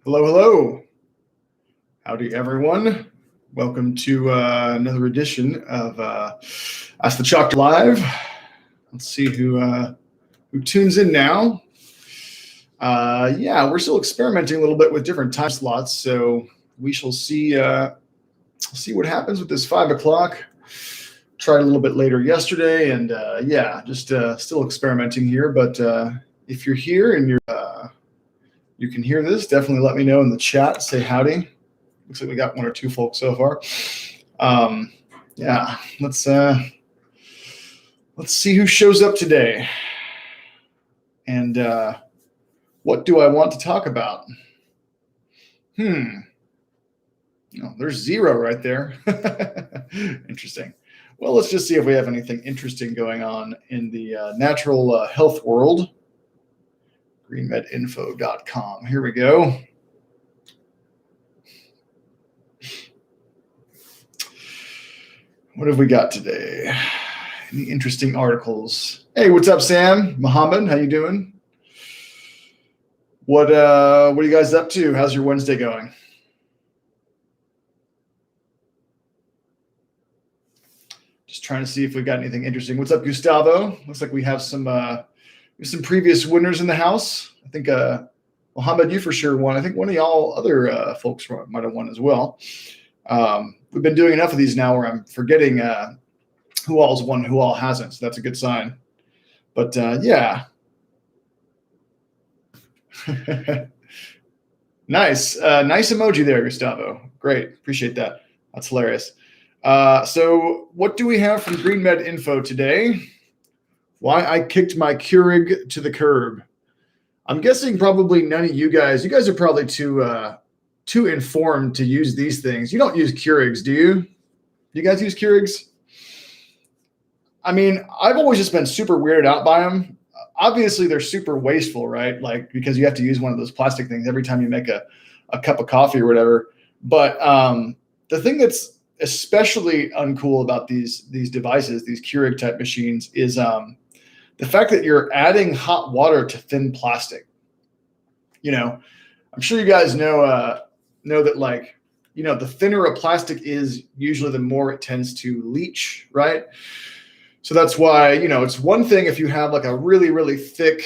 Hello, hello. Howdy, everyone. Welcome to another edition of Ask the CHOQTOR Live. Let's see who tunes in now. Yeah, we're still experimenting a little bit with different time slots, so we shall see what happens with this 5 o'clock. Tried a little bit later yesterday, and yeah, just still experimenting here. But if you're here and you can hear this, definitely let me know in the chat. Say howdy. Looks like we got 1 or 2 folks so far. Yeah, let's see who shows up today. And what do I want to talk about? Oh, there's 0 right there. Interesting. Well, let's just see if we have anything interesting going on in the natural health world. greenmedinfo.com. Here we go. What have we got today? Any interesting articles? Hey, what's up, Sam? Mohammed, how you doing? What are you guys up to? How's your Wednesday going? Just trying to see if we got anything interesting. What's up, Gustavo? Looks like we have some previous winners in the house. I think Mohammed, you for sure won. I think one of y'all other folks might have won as well. We've been doing enough of these now where I'm forgetting who all's won, who all hasn't. So that's a good sign. But yeah. Nice. Nice emoji there, Gustavo. Great. Appreciate that. That's hilarious. So what do we have from Green Med Info today? Why I kicked my Keurig to the curb. I'm guessing probably none of you guys are probably too informed to use these things. You don't use Keurigs, do you? Do you guys use Keurigs? I mean, I've always just been super weirded out by them. Obviously, they're super wasteful, right? Like, because you have to use one of those plastic things every time you make a cup of coffee or whatever. But the thing that's especially uncool about these devices, these Keurig type machines, is the fact that you're adding hot water to thin plastic. You know, I'm sure you guys know that, like, you know, the thinner a plastic is, usually the more it tends to leach, right? So that's why, you know, it's one thing if you have like a really, really thick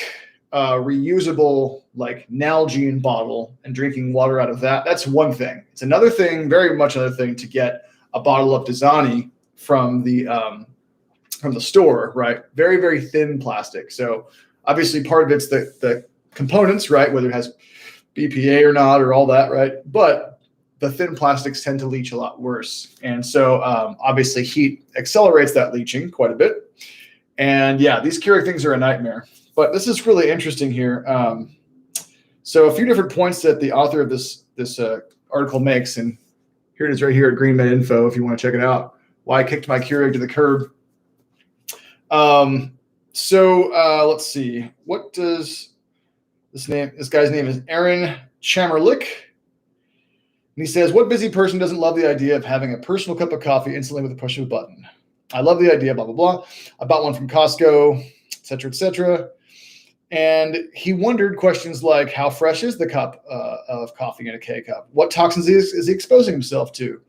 reusable like Nalgene bottle and drinking water out of that. That's one thing. It's another thing, very much another thing, to get a bottle of Dasani from the store, right? Very, very thin plastic. So obviously part of it's the components, right? Whether it has BPA or not or all that, right? But the thin plastics tend to leach a lot worse. And so obviously heat accelerates that leaching quite a bit. And yeah, these Keurig things are a nightmare. But this is really interesting here. So a few different points that the author of this article makes, and here it is right here at Green Med Info if you want to check it out. Why I kicked my Keurig to the curb. So let's see. What does this guy's name is Aaron Chamerlick. And he says, what busy person doesn't love the idea of having a personal cup of coffee instantly with a push of a button? I love the idea, blah, blah, blah. I bought one from Costco, et cetera, et cetera. And he wondered questions like, how fresh is the cup of coffee in a K-cup? What toxins is he exposing himself to?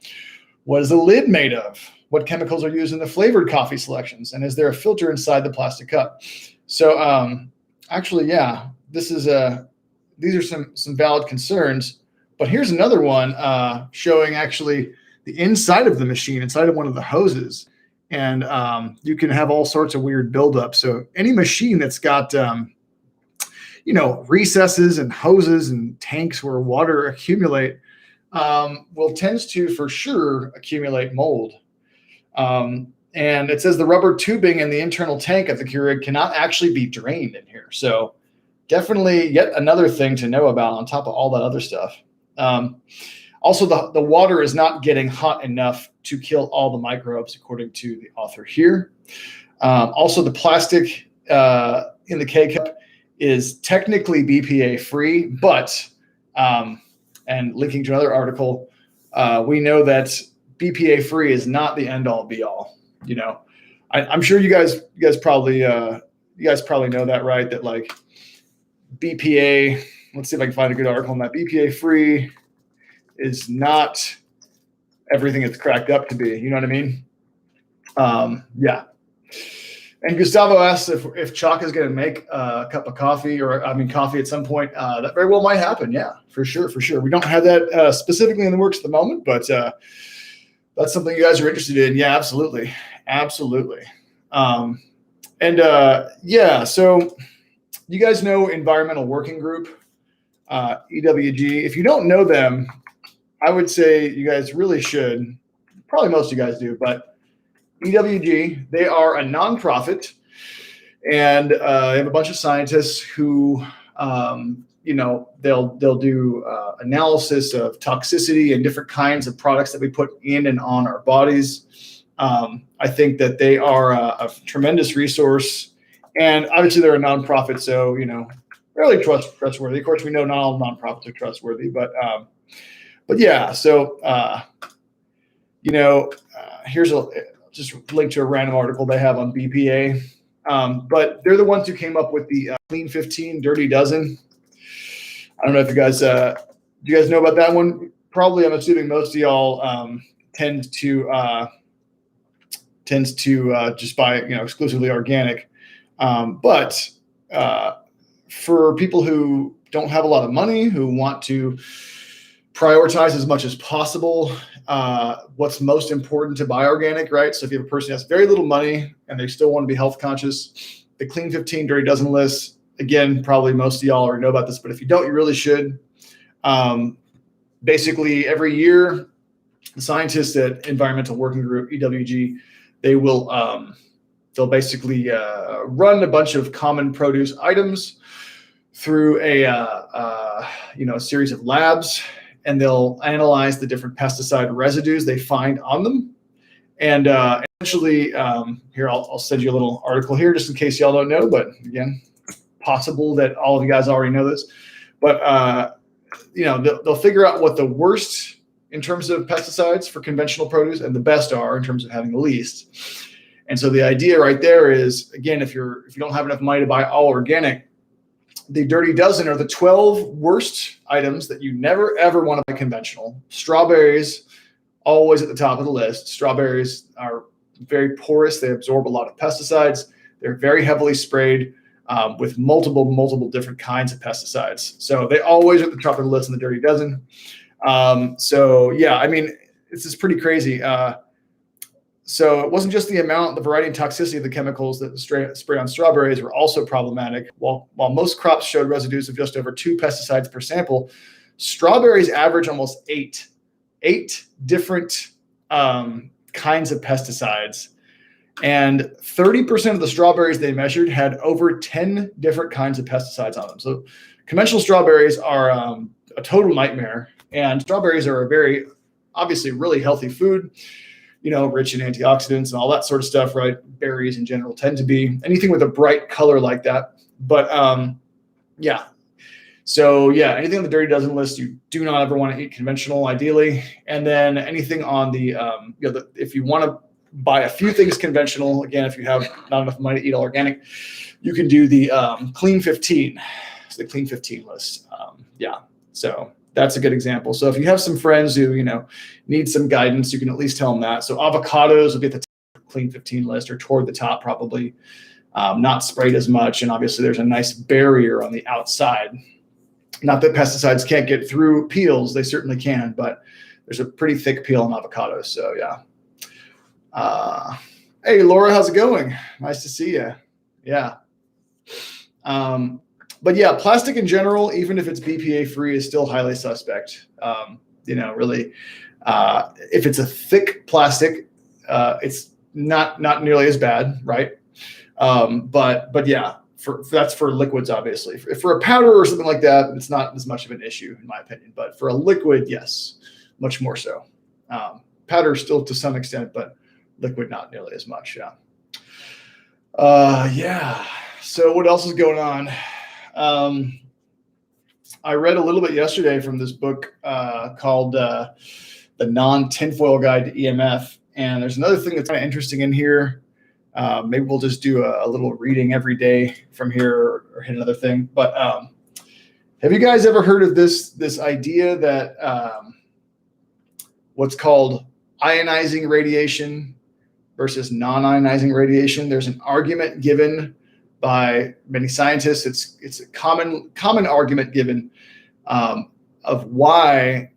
What is the lid made of? What chemicals are used in the flavored coffee selections? And is there a filter inside the plastic cup? So actually, yeah, these are some valid concerns. But here's another one showing actually the inside of the machine, inside of one of the hoses. And you can have all sorts of weird buildup. So any machine that's got, you know, recesses and hoses and tanks where water accumulate will tends to, for sure, accumulate mold. And it says the rubber tubing in the internal tank of the Keurig cannot actually be drained in here. So definitely yet another thing to know about on top of all that other stuff. Also, the water is not getting hot enough to kill all the microbes, according to the author here. Also, the plastic in the K-cup is technically BPA free, but, and linking to another article, we know that BPA free is not the end all be all. You know, I'm sure you guys probably know that, right? That like BPA let's see if I can find a good article on that. BPA free is not everything it's cracked up to be. You know what I mean? Yeah. And Gustavo asks if CHOQ is going to make a cup of coffee coffee at some point. That very well might happen. Yeah, for sure. We don't have that specifically in the works at the moment, but that's something you guys are interested in. Yeah, absolutely. So you guys know Environmental Working Group, EWG. If you don't know them, I would say you guys really should. Probably most of you guys do, but EWG, they are a nonprofit, and they have a bunch of scientists who, they'll do analysis of toxicity and different kinds of products that we put in and on our bodies. I think that they are a tremendous resource, and obviously they're a nonprofit, so fairly trustworthy. Of course, we know not all nonprofits are trustworthy, but yeah. So here's just link to a random article they have on BPA. But they're the ones who came up with the Clean 15 Dirty Dozen. I don't know if you guys do you guys know about that one? Probably, I'm assuming most of y'all tends to just buy exclusively organic. But for people who don't have a lot of money, who want to prioritize as much as possible what's most important to buy organic, right? So if you have a person who has very little money and they still want to be health conscious, the Clean 15 Dirty Dozen list, again, probably most of y'all already know about this, but if you don't, you really should. Basically, every year, the scientists at Environmental Working Group, EWG, they'll basically run a bunch of common produce items through a series of labs, and they'll analyze the different pesticide residues they find on them. And essentially, here, I'll send you a little article here just in case y'all don't know, but again, possible that all of you guys already know this. But, they'll figure out what the worst in terms of pesticides for conventional produce and the best are in terms of having the least. And so the idea right there is, again, if you don't have enough money to buy all organic, the Dirty Dozen are the 12 worst items that you never, ever want to buy conventional. Strawberries, always at the top of the list. Strawberries are very porous. They absorb a lot of pesticides. They're very heavily sprayed with multiple different kinds of pesticides. So they always are at the top of the list in the Dirty Dozen. This is pretty crazy. So it wasn't just the amount, the variety and toxicity of the chemicals that spray on strawberries were also problematic. While most crops showed residues of just over 2 pesticides per sample, strawberries average almost eight different kinds of pesticides. And 30% of the strawberries they measured had over 10 different kinds of pesticides on them. So conventional strawberries are a total nightmare. And strawberries are a very, obviously, really healthy food. Rich in antioxidants and all that sort of stuff, right? Berries in general tend to be anything with a bright color like that. But anything on the Dirty Dozen list, you do not ever want to eat conventional, ideally. And then anything on the, if you want to buy a few things conventional, again, if you have not enough money to eat all organic, you can do the Clean 15. It's the Clean 15 list. So that's a good example. So if you have some friends who, need some guidance, you can at least tell them that. So avocados will be at the top of the Clean 15 list, or toward the top probably, not sprayed as much. And obviously there's a nice barrier on the outside. Not that pesticides can't get through peels. They certainly can, but there's a pretty thick peel on avocados. So yeah. Hey, Laura, how's it going? Nice to see you. Yeah. But yeah, plastic in general, even if it's BPA free, is still highly suspect. Really, if it's a thick plastic, it's not nearly as bad, right? But yeah, that's for liquids, obviously. For a powder or something like that, it's not as much of an issue, in my opinion. But for a liquid, yes, much more so. Powder still to some extent, but liquid not nearly as much. Yeah. So what else is going on? I read a little bit yesterday from this book called The Non-Tinfoil Guide to EMF. And there's another thing that's kind of interesting in here. Maybe we'll just do a little reading every day from here, or hit another thing. But Have you guys ever heard of this idea that what's called ionizing radiation versus non-ionizing radiation? There's an argument given by many scientists. It's a common argument given of why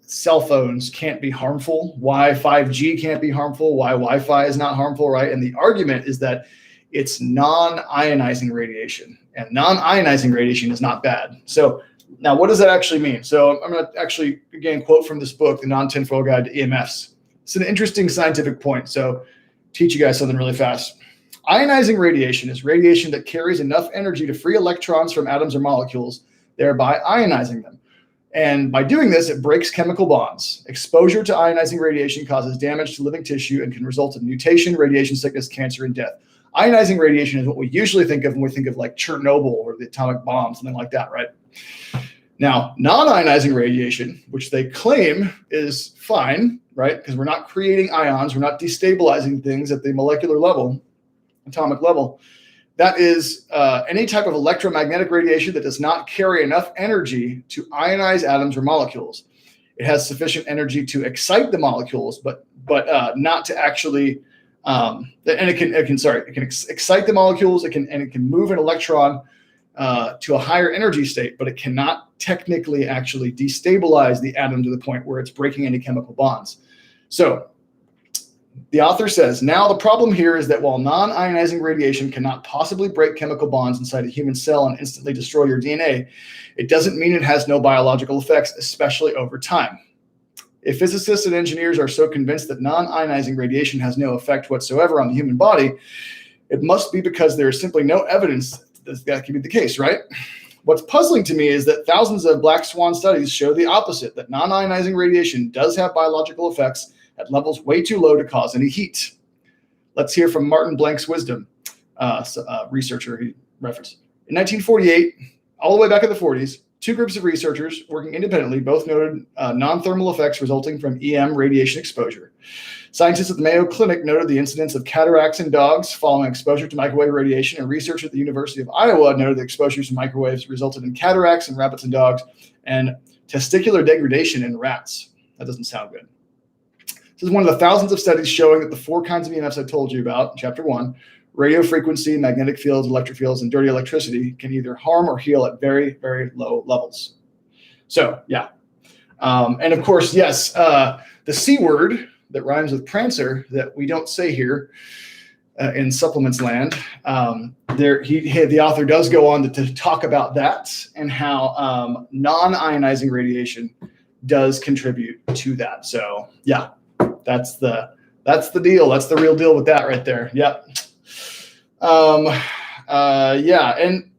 cell phones can't be harmful, why 5G can't be harmful, why Wi-Fi is not harmful, right? And the argument is that it's non-ionizing radiation, and non-ionizing radiation is not bad. So now what does that actually mean? So I'm going to actually, again, quote from this book, The Non-Tinfoil Guide to EMFs. It's an interesting scientific point. So teach you guys something really fast. Ionizing radiation is radiation that carries enough energy to free electrons from atoms or molecules, thereby ionizing them. And by doing this, it breaks chemical bonds. Exposure to ionizing radiation causes damage to living tissue and can result in mutation, radiation sickness, cancer, and death. Ionizing radiation is what we usually think of when we think of like Chernobyl or the atomic bomb, something like that, right? Now, non-ionizing radiation, which they claim is fine, right? Because we're not creating ions, we're not destabilizing things at the molecular level, atomic level. That is any type of electromagnetic radiation that does not carry enough energy to ionize atoms or molecules. It has sufficient energy to excite the molecules, but not to actually. And it can excite the molecules. It can move an electron to a higher energy state, but it cannot technically actually destabilize the atom to the point where it's breaking any chemical bonds. So the author says, now the problem here is that while non-ionizing radiation cannot possibly break chemical bonds inside a human cell and instantly destroy your DNA, it doesn't mean it has no biological effects, especially over time. If physicists and engineers are so convinced that non-ionizing radiation has no effect whatsoever on the human body, it must be because there is simply no evidence that can be the case, right? What's puzzling to me is that thousands of black swan studies show the opposite, that non-ionizing radiation does have biological effects at levels way too low to cause any heat. Let's hear from Martin Blank's wisdom, researcher he referenced. In 1948, all the way back in the 40s, two groups of researchers working independently both noted non-thermal effects resulting from EM radiation exposure. Scientists at the Mayo Clinic noted the incidence of cataracts in dogs following exposure to microwave radiation, and research at the University of Iowa noted that exposures to microwaves resulted in cataracts in rabbits and dogs and testicular degradation in rats. That doesn't sound good. This is one of the thousands of studies showing that the four kinds of EMFs I told you about in chapter 1, radio frequency, magnetic fields, electric fields, and dirty electricity, can either harm or heal at very, very low levels. So, yeah. And of course, yes, the C word that rhymes with Prancer that we don't say here in supplements land, the author does go on to talk about that and how non-ionizing radiation does contribute to that. So, yeah. That's the deal. That's the real deal with that right there. Yep. Yeah. And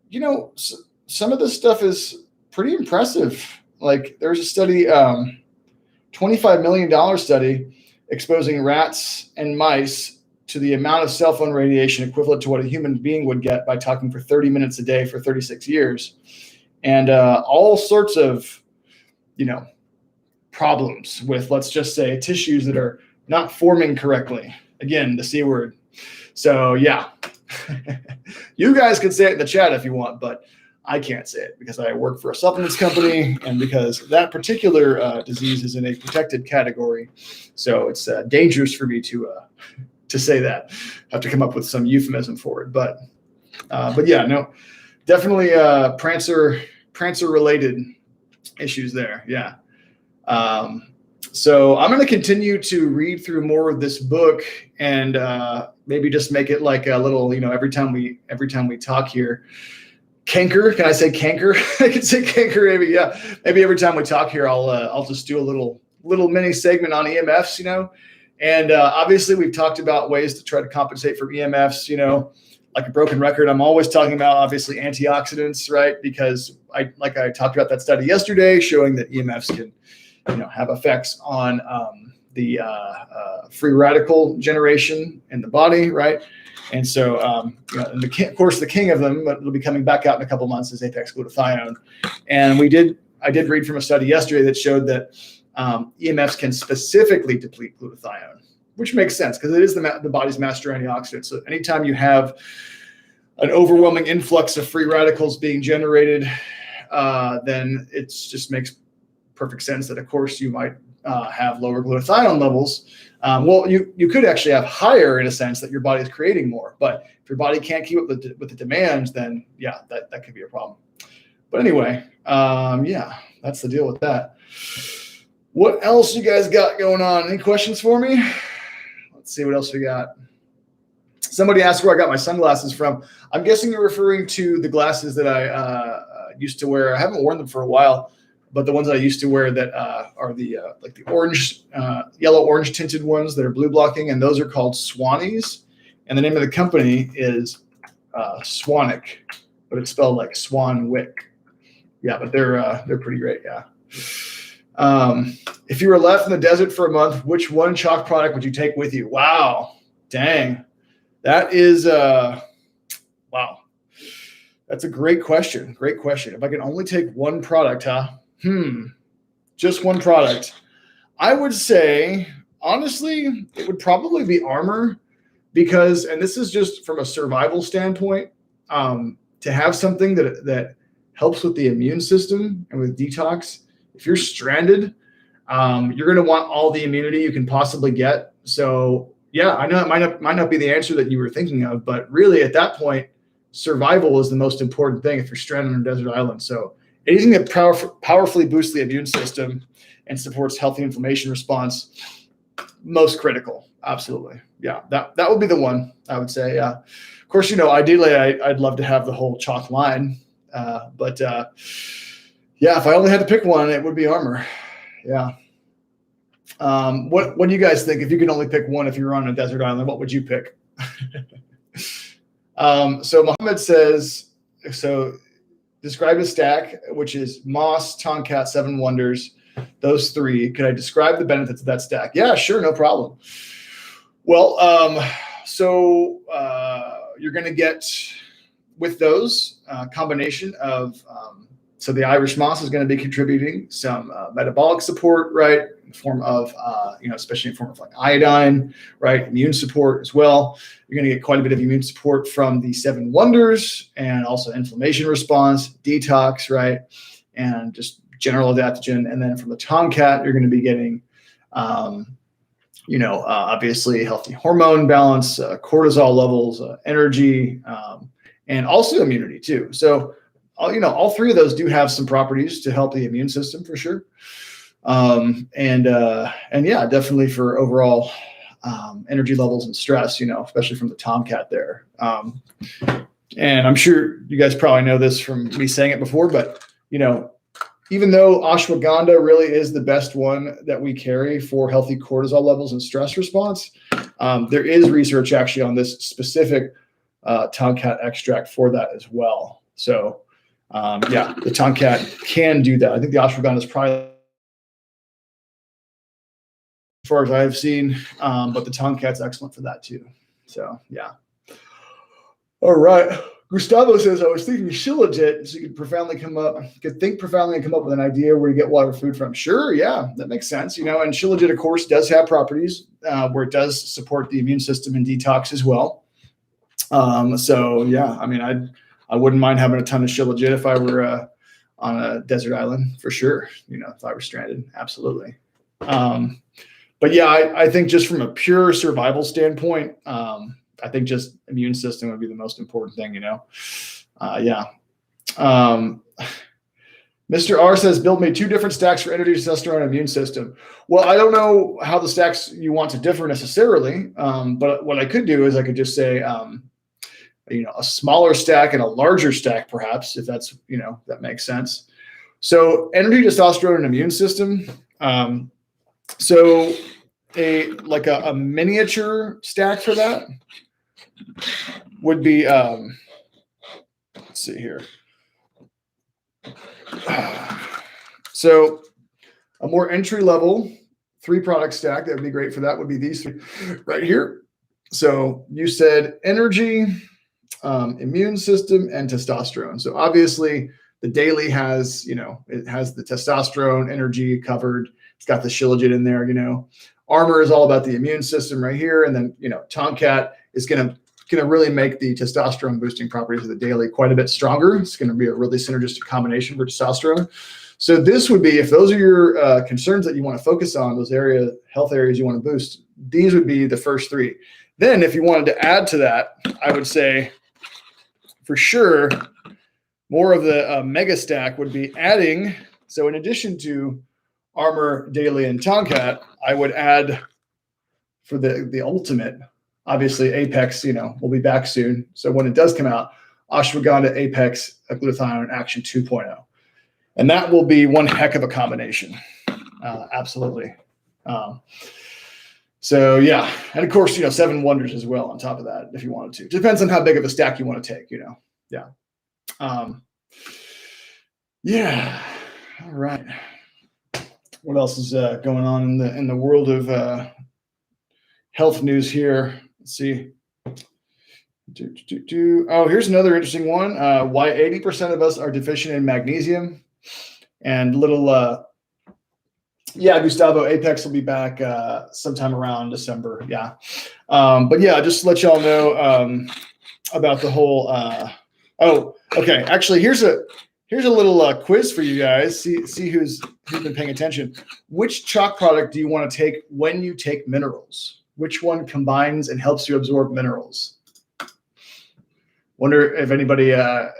you know, some of this stuff is pretty impressive. Like there's a study, $25 million study exposing rats and mice to the amount of cell phone radiation equivalent to what a human being would get by talking for 30 minutes a day for 36 years. And all sorts of, problems with, let's just say, tissues that are not forming correctly. Again, the C word. So yeah, you guys can say it in the chat if you want, but I can't say it because I work for a supplements company and because that particular disease is in a protected category. So it's dangerous for me to say that. I have to come up with some euphemism for it. But yeah, no, definitely Prancer related issues there. Yeah. So I'm going to continue to read through more of this book and maybe just make it like a little, every time we talk here, canker. Can I say canker? I can say canker. Maybe, yeah. Maybe every time we talk here, I'll just do a little mini segment on EMFs, and obviously we've talked about ways to try to compensate for EMFs, like a broken record. I'm always talking about obviously antioxidants, right? Because I talked about that study yesterday showing that EMFs can have effects on the free radical generation in the body, right? And so, and of course, the king of them, but it'll be coming back out in a couple months, is apex glutathione. And I did read from a study yesterday that showed that EMFs can specifically deplete glutathione, which makes sense because it is the body's master antioxidant. So anytime you have an overwhelming influx of free radicals being generated, then it just makes perfect sense that, of course, you might have lower glutathione levels. Well, you could actually have higher, in a sense, that your body is creating more. But if your body can't keep up with the demands, then yeah, that could be a problem. But anyway, yeah, that's the deal with that. What else you guys got going on? Any questions for me? Let's see what else we got. Somebody asked where I got my sunglasses from. I'm guessing you're referring to the glasses that I used to wear. I haven't worn them for a while, but the ones that I used to wear that are the like the orange, yellow-orange tinted ones that are blue blocking, and those are called Swannies. And the name of the company is Swanic, but it's spelled like Swanwick. Yeah, but they're pretty great. Yeah. If you were left in the desert for a month, which one CHOQ product would you take with you? Wow, dang, that is wow. That's a great question. Great question. If I can only take one product, huh? Just one product. I would say, honestly, it would probably be armor because, and this is just from a survival standpoint, to have something that helps with the immune system and with detox. If you're stranded, you're going to want all the immunity you can possibly get. So yeah, I know it might not be the answer that you were thinking of, but really at that point, survival is the most important thing if you're stranded on a desert island. So anything that powerfully boosts the immune system and supports healthy inflammation response, most critical. Absolutely. Yeah, that would be the one I would say. Yeah. Of course, ideally I'd love to have the whole CHOQ line. But yeah, if I only had to pick one, it would be armor. Yeah. What do you guys think? If you could only pick one, if you were on a desert island, what would you pick? So Mohammed says, describe a stack, which is Moss, Tomcat, Seven Wonders, those three. Could I describe the benefits of that stack? Yeah, sure. No problem. Well, you're going to get with those combination of, so the Irish moss is going to be contributing some metabolic support, right? In the form of, especially in the form of like iodine, right? Immune support as well. You're going to get quite a bit of immune support from the Seven Wonders and also inflammation response, detox, right? And just general adaptogen. And then from the Tomcat, you're going to be getting, obviously healthy hormone balance, cortisol levels, energy, and also immunity too. So, all three of those do have some properties to help the immune system for sure. And yeah, definitely for overall energy levels and stress, especially from the Tomcat there. And I'm sure you guys probably know this from me saying it before, but, even though ashwagandha really is the best one that we carry for healthy cortisol levels and stress response, there is research actually on this specific Tomcat extract for that as well. So, yeah, the Tomcat can do that. I think the ashwagandha is probably, as far as I have seen, but the Tomcat's excellent for that too. So, yeah. All right. Gustavo says, I was thinking Shilajit, so you could think profoundly and come up with an idea where you get water food from. Sure, yeah, that makes sense. And Shilajit, of course, does have properties where it does support the immune system and detox as well. So yeah, I wouldn't mind having a ton of Shilajit if I were on a desert island for sure. If I were stranded, absolutely. But yeah, I think just from a pure survival standpoint, I think just immune system would be the most important thing, yeah. Mr. R says, build me 2 different stacks for energy, testosterone, and immune system. Well, I don't know how the stacks you want to differ necessarily, but what I could do is I could just say, a smaller stack and a larger stack, perhaps, if that's, that makes sense. So energy, testosterone, and immune system. So a miniature stack for that would be, let's see here. So a more entry level 3-product stack that would be great for that would be these 3 right here. So you said energy, immune system, and testosterone. So obviously the daily has, it has the testosterone, energy covered. It's got the Shilajit in there, Armor is all about the immune system right here. And then, Tomcat is going to going to really make the testosterone boosting properties of the daily quite a bit stronger. It's going to be a really synergistic combination for testosterone. So this would be, if those are your concerns that you want to focus on, those health areas you want to boost, these would be the first three. Then if you wanted to add to that, I would say for sure, more of the mega stack would be adding. So in addition to Armor, Daily, and Tomcat, I would add for the ultimate, obviously Apex, will be back soon. So when it does come out, Ashwagandha, Apex, Glutathione Action 2.0. And that will be one heck of a combination. Absolutely. So yeah. And of course, 7 Wonders as well on top of that, if you wanted to. Depends on how big of a stack you want to take, Yeah. Yeah. All right. What else is going on in the world of health news here? Let's see. Oh, here's another interesting one. Why 80% of us are deficient in magnesium. And Gustavo, Apex will be back sometime around December. Yeah. But yeah, just to let y'all know about the whole. Okay. Actually, here's a little quiz for you guys. See who's been paying attention. Which CHOQ product do you want to take when you take minerals? Which one combines and helps you absorb minerals? Wonder if anybody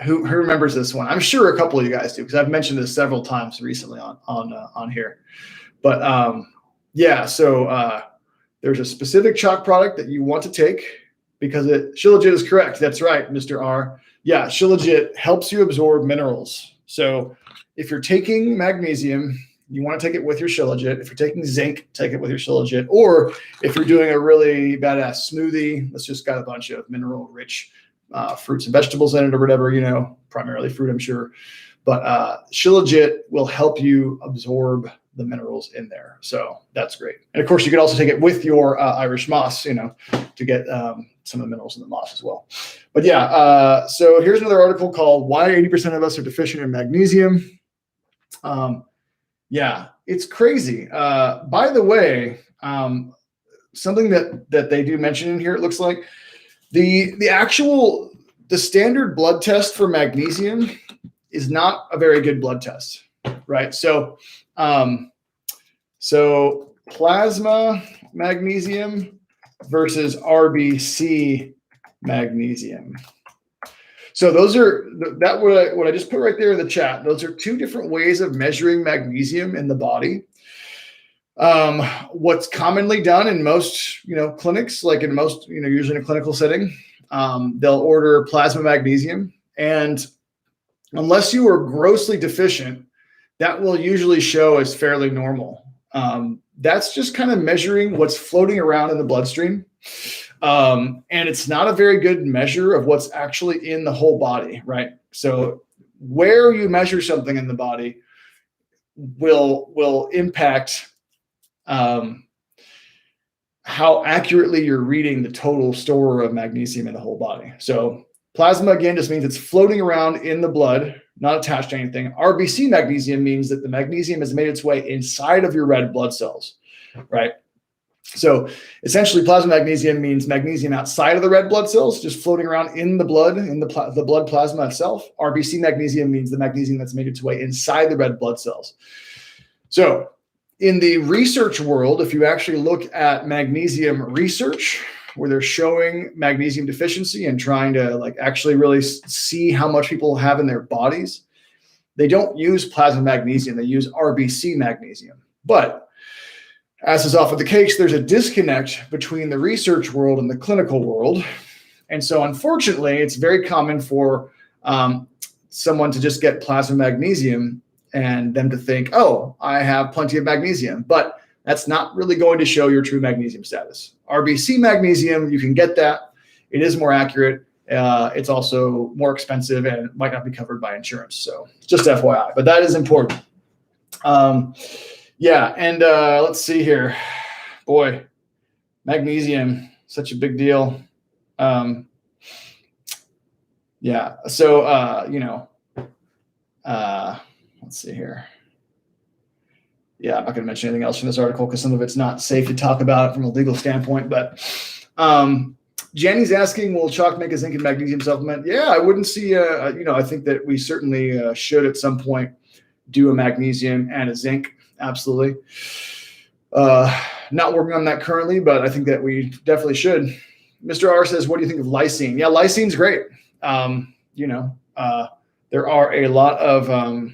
who remembers this one. I'm sure a couple of you guys do, because I've mentioned this several times recently on here. But yeah, so there's a specific CHOQ product that you want to take because Shilajit is correct. That's right, Mr. R. Yeah, Shilajit helps you absorb minerals. So if you're taking magnesium, you want to take it with your Shilajit. If you're taking zinc, take it with your Shilajit. Or if you're doing a really badass smoothie that's just got a bunch of mineral-rich fruits and vegetables in it or whatever, primarily fruit, I'm sure. But Shilajit will help you absorb the minerals in there. So that's great. And of course, you can also take it with your Irish moss, to get some of the minerals in the moss as well. But yeah, so here's another article called Why 80% of Us Are Deficient in Magnesium. Yeah, it's crazy. By the way, something that they do mention in here, it looks like, the standard blood test for magnesium is not a very good blood test, right? So plasma magnesium versus RBC magnesium. So what I just put right there in the chat. Those are two different ways of measuring magnesium in the body. What's commonly done in most, clinics, like in most, usually in a clinical setting, they'll order plasma magnesium. And unless you are grossly deficient, that will usually show as fairly normal. That's just kind of measuring what's floating around in the bloodstream. And it's not a very good measure of what's actually in the whole body, right? So where you measure something in the body will impact how accurately you're reading the total store of magnesium in the whole body. So plasma, again, just means it's floating around in the blood, not attached to anything. RBC magnesium means that the magnesium has made its way inside of your red blood cells, right? So essentially, plasma magnesium means magnesium outside of the red blood cells, just floating around in the blood, in the blood plasma itself. RBC magnesium means the magnesium that's made its way inside the red blood cells. So in the research world, if you actually look at magnesium research, where they're showing magnesium deficiency and trying to actually really see how much people have in their bodies, they don't use plasma magnesium, they use RBC magnesium. But as is often the case, there's a disconnect between the research world and the clinical world. And so unfortunately, it's very common for someone to just get plasma magnesium and them to think, oh, I have plenty of magnesium. But that's not really going to show your true magnesium status. RBC magnesium, you can get that. It is more accurate. It's also more expensive and might not be covered by insurance. So just FYI, but that is important. Yeah, and let's see here. Boy, magnesium, such a big deal. Yeah, so, let's see here. Yeah, I'm not going to mention anything else from this article because some of it's not safe to talk about from a legal standpoint. But Jenny's asking, will CHOQ make a zinc and magnesium supplement? Yeah, I wouldn't see, I think that we certainly should at some point do a magnesium and a zinc. Absolutely. Not working on that currently, but I think that we definitely should. Mr. R says, what do you think of lysine? Yeah, lysine's great. There are a lot of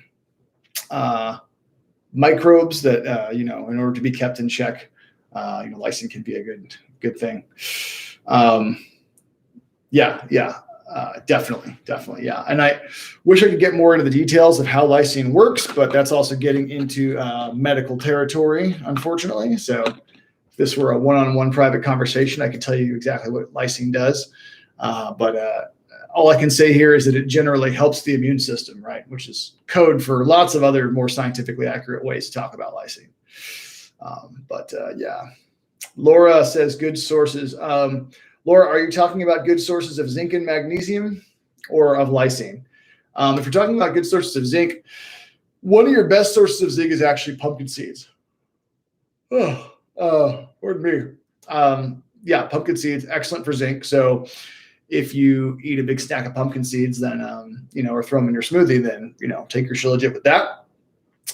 microbes that, in order to be kept in check, lysine can be a good thing. Definitely. Yeah. And I wish I could get more into the details of how lysine works, but that's also getting into medical territory, unfortunately. So if this were a one-on-one private conversation, I could tell you exactly what lysine does. But all I can say here is that it generally helps the immune system, right? Which is code for lots of other more scientifically accurate ways to talk about lysine. Laura says good sources. Laura, are you talking about good sources of zinc and magnesium or of lysine? If you're talking about good sources of zinc, one of your best sources of zinc is actually pumpkin seeds. Pardon me. Pumpkin seeds, excellent for zinc. So if you eat a big stack of pumpkin seeds, then, or throw them in your smoothie, then, take your Shilajit with that.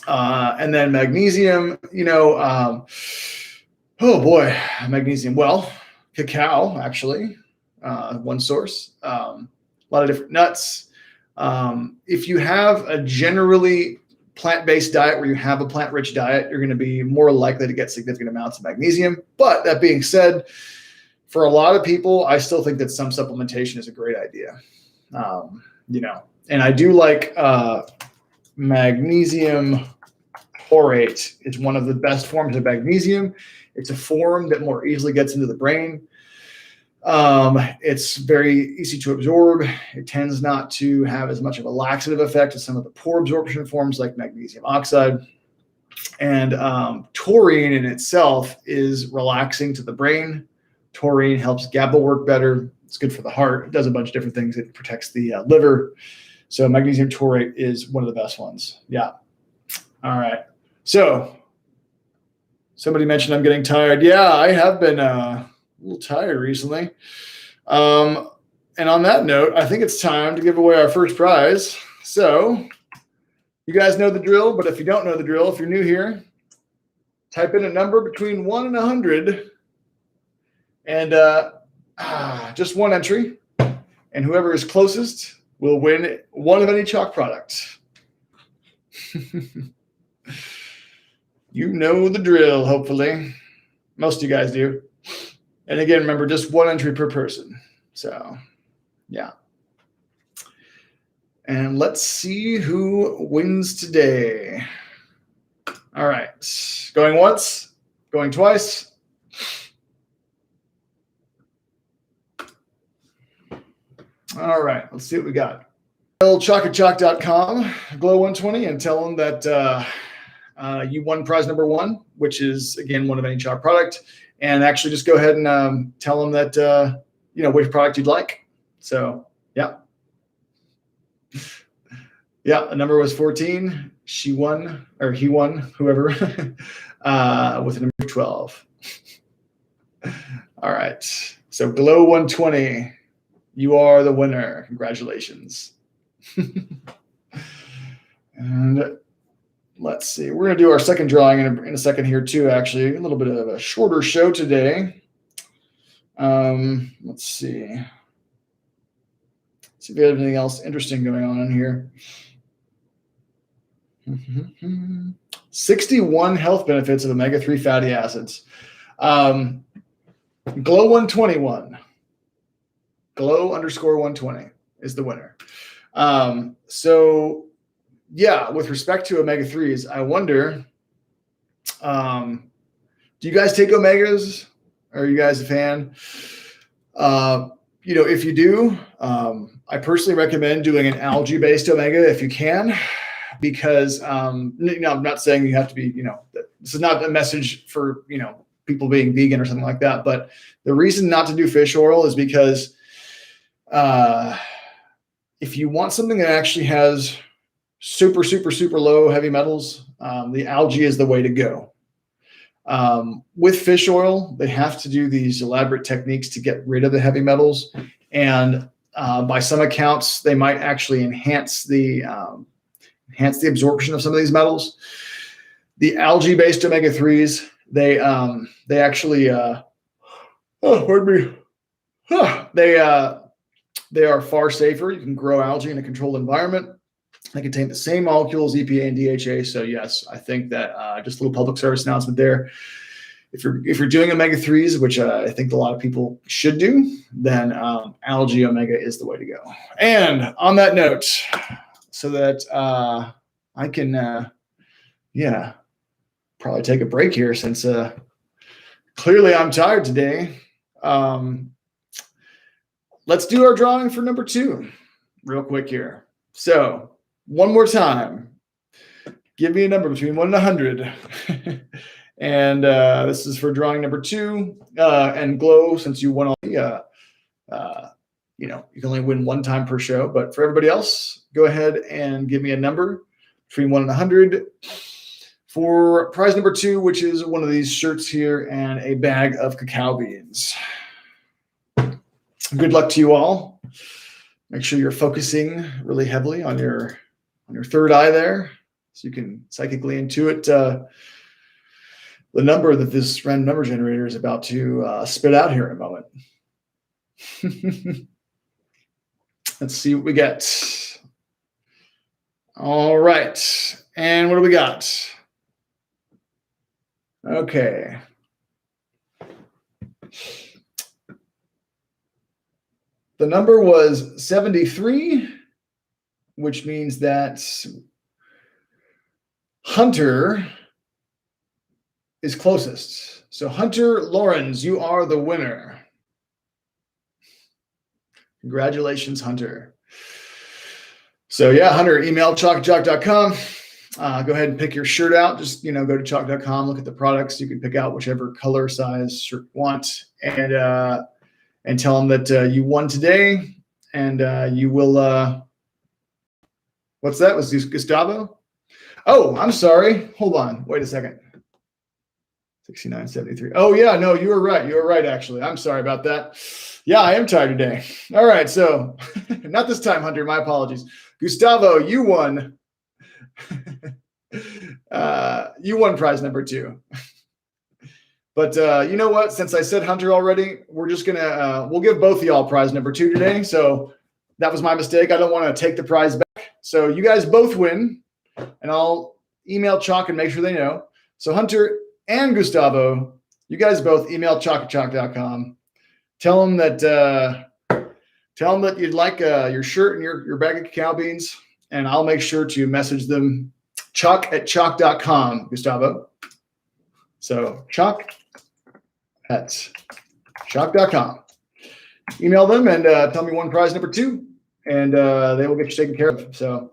And then magnesium, magnesium. Well, cacao, actually, one source. A lot of different nuts. If you have a generally plant-based diet where you have a plant-rich diet, you're going to be more likely to get significant amounts of magnesium. But that being said, for a lot of people, I still think that some supplementation is a great idea. And I do like magnesium taurate. It's one of the best forms of magnesium. It's a form that more easily gets into the brain. It's very easy to absorb. It tends not to have as much of a laxative effect as some of the poor absorption forms like magnesium oxide. And taurine in itself is relaxing to the brain. Taurine helps GABA work better. It's good for the heart. It does a bunch of different things. It protects the liver. So magnesium taurate is one of the best ones. Yeah. All right. So somebody mentioned I'm getting tired. Yeah, I have been a little tired recently. And on that note, I think it's time to give away our first prize. So you guys know the drill, but if you don't know the drill, if you're new here, type in a number between 1 and 100 and just one entry. And whoever is closest will win one of any CHOQ product. You know the drill, hopefully. Most of you guys do. And again, remember, just one entry per person. So, yeah. And let's see who wins today. All right. Going once, going twice. All right. Let's see what we got. Tell CHOQ at CHOQ.com, Glow 120, and tell them that you won prize number 1, which is, again, one of any CHOQ product. And actually just go ahead and tell them that, which product you'd like. So, yeah. Yeah, the number was 14. She won, or he won, whoever, with a number 12. All right. So Glow 120, you are the winner. Congratulations. And let's see. We're going to do our second drawing in a second here too, actually. A little bit of a shorter show today. Let's see. See if we have anything else interesting going on in here. 61 health benefits of omega-3 fatty acids. Glow 121. Glow _120 is the winner. So yeah, with respect to omega-3s, I wonder, do you guys take omegas? Are you guys a fan? If you do, I personally recommend doing an algae-based omega if you can, because, I'm not saying you have to be, this is not a message for, people being vegan or something like that. But the reason not to do fish oil is because if you want something that actually has super, super, super low heavy metals, the algae is the way to go. With fish oil, they have to do these elaborate techniques to get rid of the heavy metals. And by some accounts, they might actually enhance the absorption of some of these metals. The algae-based omega-3s, they actually they are far safer. You can grow algae in a controlled environment. They contain the same molecules, EPA and DHA. So yes, I think that just a little public service announcement there. If you're doing omega-3s, which I think a lot of people should do, then algae omega is the way to go. And on that note, so that I can, probably take a break here since clearly I'm tired today. Let's do our drawing for number 2 real quick here. So one more time, give me a number between 1 and 100. And this is for drawing number 2. And Glow, since you won all the, you can only win one time per show. But for everybody else, go ahead and give me a number between 1 and 100 for prize number 2, which is one of these shirts here and a bag of cacao beans. Good luck to you all. Make sure you're focusing really heavily on your third eye there, so you can psychically intuit the number that this random number generator is about to spit out here in a moment. Let's see what we get. All right. And what do we got? Okay. The number was 73, which means that Hunter is closest. So Hunter Lawrence, you are the winner. Congratulations, Hunter. So yeah, Hunter, email CHOQ.com. Go ahead and pick your shirt out. Just, go to CHOQ.com, look at the products. You can pick out whichever color, size shirt you want, and tell them that you won today. And you will, what's that? Was this Gustavo? Oh, I'm sorry. Hold on. Wait a second. 69.73. Oh yeah, no, you were right. You were right, actually. I'm sorry about that. Yeah, I am tired today. All right, so not this time, Hunter. My apologies. Gustavo, you won. You won prize number 2. But you know what? Since I said Hunter already, we're just gonna we'll give both of y'all prize number 2 today. So that was my mistake. I don't want to take the prize back. So you guys both win, and I'll email CHOQ and make sure they know. So Hunter and Gustavo, you guys both email CHOQ@CHOQ.com. Tell them that you'd like your shirt and your bag of cacao beans, and I'll make sure to message them CHOQ@CHOQ.com, Gustavo. So CHOQ@CHOQ.com. Email them and tell me one prize number 2, and they will get you taken care of. So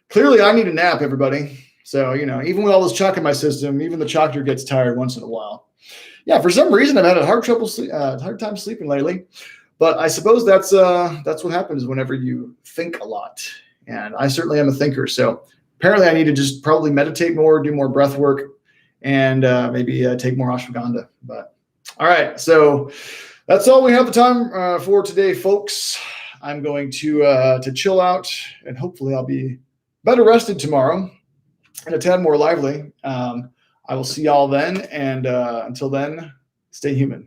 clearly I need a nap, everybody. So, even with all this CHOQ in my system, even the CHOQTOR gets tired once in a while. Yeah, for some reason I've had a hard time sleeping lately, but I suppose that's what happens whenever you think a lot. And I certainly am a thinker. So apparently I need to just probably meditate more, do more breath work, and maybe take more ashwagandha. But all right, so that's all we have the time for today, folks. I'm going to chill out, and hopefully I'll be better rested tomorrow and a tad more lively. I will see y'all then, and until then, stay human.